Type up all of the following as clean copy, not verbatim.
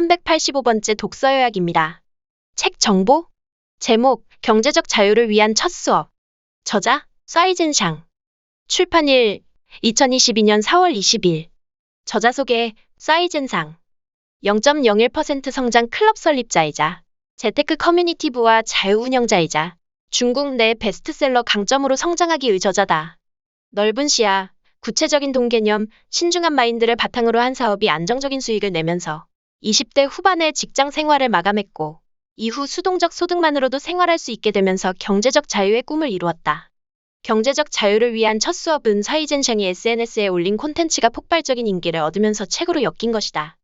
385번째 독서 요약입니다. 책 정보? 제목, 경제적 자유를 위한 첫 수업. 저자, 싸이젠샹. 출판일, 2022년 4월 20일. 저자 소개, 싸이젠상. 0.01% 성장 클럽 설립자이자 재테크 커뮤니티부와 자유운영자이자 중국 내 베스트셀러 강점으로 성장하기의 저자다. 넓은 시야, 구체적인 동개념, 신중한 마인드를 바탕으로 한 사업이 안정적인 수익을 내면서 20대 후반의 직장 생활을 마감했고 이후 수동적 소득만으로도 생활할 수 있게 되면서 경제적 자유의 꿈을 이루었다. 경제적 자유를 위한 첫 수업은 싸이젠샹이 SNS에 올린 콘텐츠가 폭발적인 인기를 얻으면서 책으로 엮인 것이다.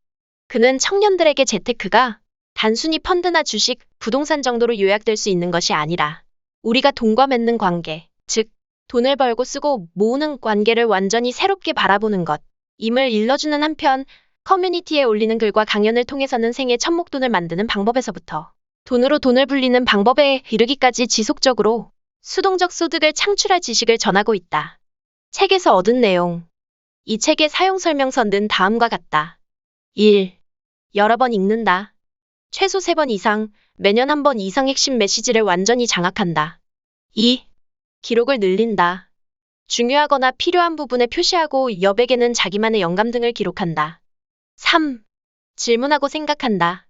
그는 청년들에게 재테크가 단순히 펀드나 주식, 부동산 정도로 요약될 수 있는 것이 아니라 우리가 돈과 맺는 관계, 즉 돈을 벌고 쓰고 모으는 관계를 완전히 새롭게 바라보는 것, 임을 일러주는 한편 커뮤니티에 올리는 글과 강연을 통해서는 생애 첫 목돈을 만드는 방법에서부터 돈으로 돈을 불리는 방법에 이르기까지 지속적으로 수동적 소득을 창출할 지식을 전하고 있다. 책에서 얻은 내용. 이 책의 사용 설명서는 다음과 같다. 1. 여러 번 읽는다. 최소 3번 이상, 매년 1번 이상 핵심 메시지를 완전히 장악한다. 2. 기록을 늘린다. 중요하거나 필요한 부분에 표시하고 여백에는 자기만의 영감 등을 기록한다. 3. 질문하고 생각한다.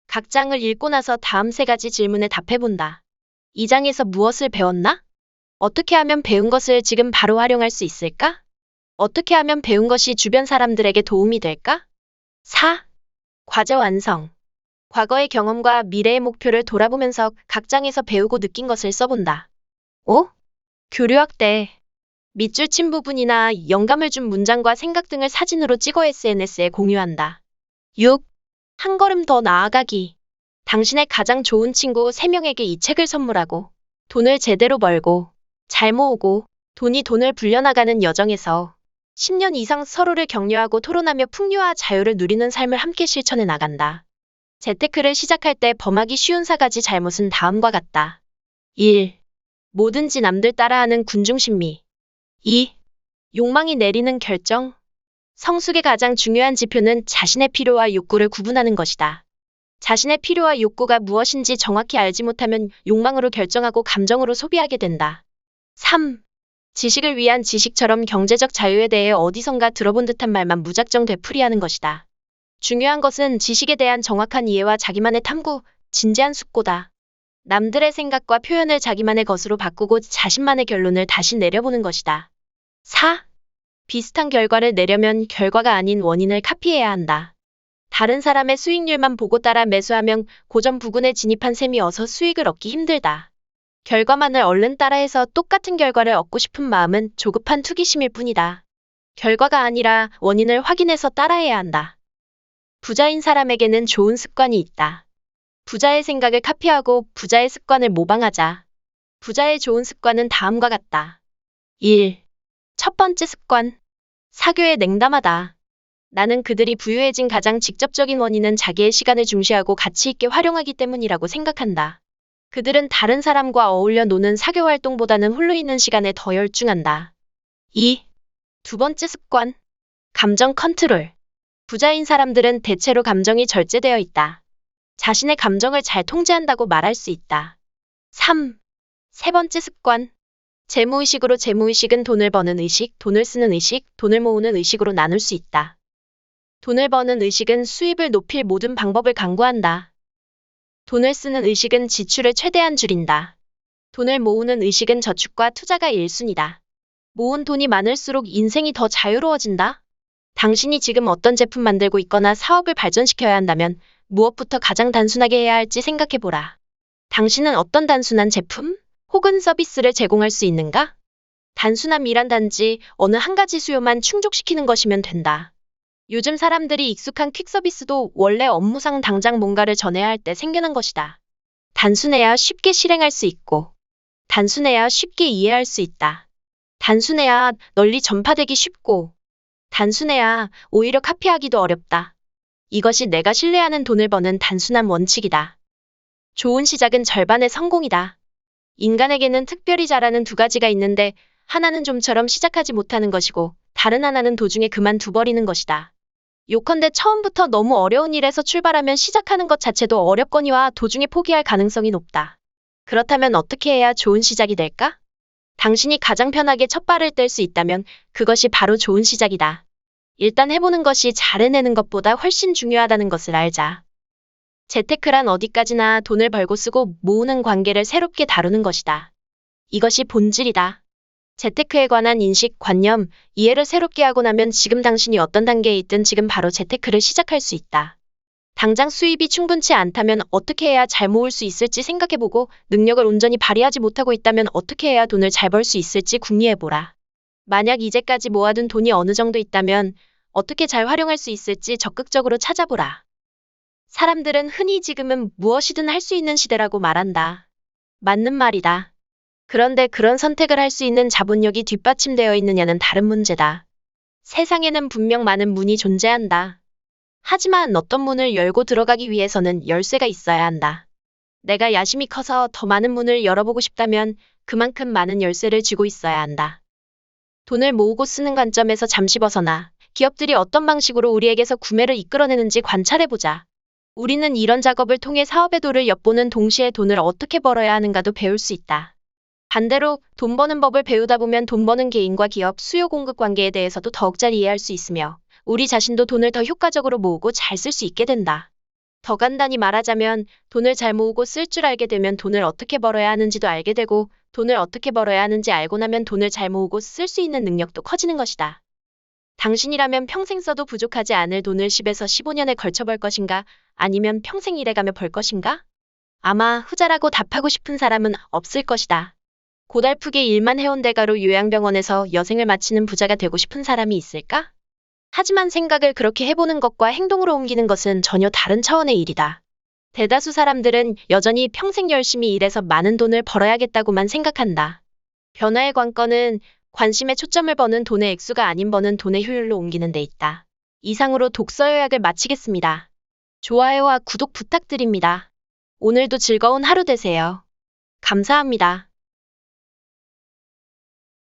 각 장을 읽고 나서 다음 3가지 질문에 답해본다. 이 장에서 무엇을 배웠나? 어떻게 하면 배운 것을 지금 바로 활용할 수 있을까? 어떻게 하면 배운 것이 주변 사람들에게 도움이 될까? 4. 과제 완성. 과거의 경험과 미래의 목표를 돌아보면서 각 장에서 배우고 느낀 것을 써본다. 5. 교류 확대. 밑줄 친 부분이나 영감을 준 문장과 생각 등을 사진으로 찍어 SNS에 공유한다. 6. 한 걸음 더 나아가기. 당신의 가장 좋은 친구 3명에게 이 책을 선물하고 돈을 제대로 벌고 잘 모으고 돈을 불려나가는 여정에서 10년 이상 서로를 격려하고 토론하며 풍요와 자유를 누리는 삶을 함께 실천해 나간다. 재테크를 시작할 때 범하기 쉬운 4가지 잘못은 다음과 같다. 1. 뭐든지 남들 따라하는 군중심리. 2. 욕망이 내리는 결정. 성숙의 가장 중요한 지표는 자신의 필요와 욕구를 구분하는 것이다. 자신의 필요와 욕구가 무엇인지 정확히 알지 못하면 욕망으로 결정하고 감정으로 소비하게 된다. 3. 지식을 위한 지식처럼 경제적 자유에 대해 어디선가 들어본 듯한 말만 무작정 되풀이하는 것이다. 중요한 것은 지식에 대한 정확한 이해와 자기만의 탐구, 진지한 숙고다. 남들의 생각과 표현을 자기만의 것으로 바꾸고 자신만의 결론을 다시 내려보는 것이다. 4. 비슷한 결과를 내려면 결과가 아닌 원인을 카피해야 한다. 다른 사람의 수익률만 보고 따라 매수하면 고점 부근에 진입한 셈이 어서 수익을 얻기 힘들다. 결과만을 얼른 따라해서 똑같은 결과를 얻고 싶은 마음은 조급한 투기심일 뿐이다. 결과가 아니라 원인을 확인해서 따라해야 한다. 부자인 사람에게는 좋은 습관이 있다. 부자의 생각을 카피하고 부자의 습관을 모방하자. 부자의 좋은 습관은 다음과 같다. 1. 첫 번째 습관. 사교에 냉담하다. 나는 그들이 부유해진 가장 직접적인 원인은 자기의 시간을 중시하고 가치 있게 활용하기 때문이라고 생각한다. 그들은 다른 사람과 어울려 노는 사교 활동보다는 홀로 있는 시간에 더 열중한다. 2. 두 번째 습관. 감정 컨트롤. 부자인 사람들은 대체로 감정이 절제되어 있다. 자신의 감정을 잘 통제한다고 말할 수 있다. 3. 세 번째 습관. 재무의식으로 재무의식은 돈을 버는 의식, 돈을 쓰는 의식, 돈을 모으는 의식으로 나눌 수 있다. 돈을 버는 의식은 수입을 높일 모든 방법을 강구한다. 돈을 쓰는 의식은 지출을 최대한 줄인다. 돈을 모으는 의식은 저축과 투자가 1순위다. 모은 돈이 많을수록 인생이 더 자유로워진다. 당신이 지금 어떤 제품 만들고 있거나 사업을 발전시켜야 한다면 무엇부터 가장 단순하게 해야 할지 생각해보라. 당신은 어떤 단순한 제품 혹은 서비스를 제공할 수 있는가? 단순함이란 단지 어느 한 가지 수요만 충족시키는 것이면 된다. 요즘 사람들이 익숙한 퀵 서비스도 원래 업무상 당장 뭔가를 전해야 할 때 생겨난 것이다. 단순해야 쉽게 실행할 수 있고, 단순해야 쉽게 이해할 수 있다. 단순해야 널리 전파되기 쉽고, 단순해야 오히려 카피하기도 어렵다. 이것이 내가 신뢰하는 돈을 버는 단순한 원칙이다. 좋은 시작은 절반의 성공이다. 인간에게는 특별히 잘하는 2가지가 있는데 하나는 좀처럼 시작하지 못하는 것이고 다른 하나는 도중에 그만둬버리는 것이다. 요컨대 처음부터 너무 어려운 일에서 출발하면 시작하는 것 자체도 어렵거니와 도중에 포기할 가능성이 높다. 그렇다면 어떻게 해야 좋은 시작이 될까? 당신이 가장 편하게 첫 발을 뗄 수 있다면 그것이 바로 좋은 시작이다. 일단 해보는 것이 잘 해내는 것보다 훨씬 중요하다는 것을 알자. 재테크란 어디까지나 돈을 벌고 쓰고 모으는 관계를 새롭게 다루는 것이다. 이것이 본질이다. 재테크에 관한 인식, 관념, 이해를 새롭게 하고 나면 지금 당신이 어떤 단계에 있든 지금 바로 재테크를 시작할 수 있다. 당장 수입이 충분치 않다면 어떻게 해야 잘 모을 수 있을지 생각해보고 능력을 온전히 발휘하지 못하고 있다면 어떻게 해야 돈을 잘 벌 수 있을지 궁리해보라. 만약 이제까지 모아둔 돈이 어느 정도 있다면 어떻게 잘 활용할 수 있을지 적극적으로 찾아보라. 사람들은 흔히 지금은 무엇이든 할 수 있는 시대라고 말한다. 맞는 말이다. 그런데 그런 선택을 할 수 있는 자본력이 뒷받침되어 있느냐는 다른 문제다. 세상에는 분명 많은 문이 존재한다. 하지만 어떤 문을 열고 들어가기 위해서는 열쇠가 있어야 한다. 내가 야심이 커서 더 많은 문을 열어보고 싶다면 그만큼 많은 열쇠를 쥐고 있어야 한다. 돈을 모으고 쓰는 관점에서 잠시 벗어나 기업들이 어떤 방식으로 우리에게서 구매를 이끌어내는지 관찰해보자. 우리는 이런 작업을 통해 사업의 도를 엿보는 동시에 돈을 어떻게 벌어야 하는가도 배울 수 있다. 반대로 돈 버는 법을 배우다 보면 돈 버는 개인과 기업 수요 공급 관계에 대해서도 더욱 잘 이해할 수 있으며 우리 자신도 돈을 더 효과적으로 모으고 잘 쓸 수 있게 된다. 더 간단히 말하자면 돈을 잘 모으고 쓸 줄 알게 되면 돈을 어떻게 벌어야 하는지도 알게 되고 돈을 어떻게 벌어야 하는지 알고 나면 돈을 잘 모으고 쓸 수 있는 능력도 커지는 것이다. 당신이라면 평생 써도 부족하지 않을 돈을 10에서 15년에 걸쳐 벌 것인가? 아니면 평생 일해가며 벌 것인가? 아마 후자라고 답하고 싶은 사람은 없을 것이다. 고달프게 일만 해온 대가로 요양병원에서 여생을 마치는 부자가 되고 싶은 사람이 있을까? 하지만 생각을 그렇게 해보는 것과 행동으로 옮기는 것은 전혀 다른 차원의 일이다. 대다수 사람들은 여전히 평생 열심히 일해서 많은 돈을 벌어야겠다고만 생각한다. 변화의 관건은 관심의 초점을 버는 돈의 액수가 아닌 버는 돈의 효율로 옮기는 데 있다. 이상으로 독서 요약을 마치겠습니다. 좋아요와 구독 부탁드립니다. 오늘도 즐거운 하루 되세요. 감사합니다.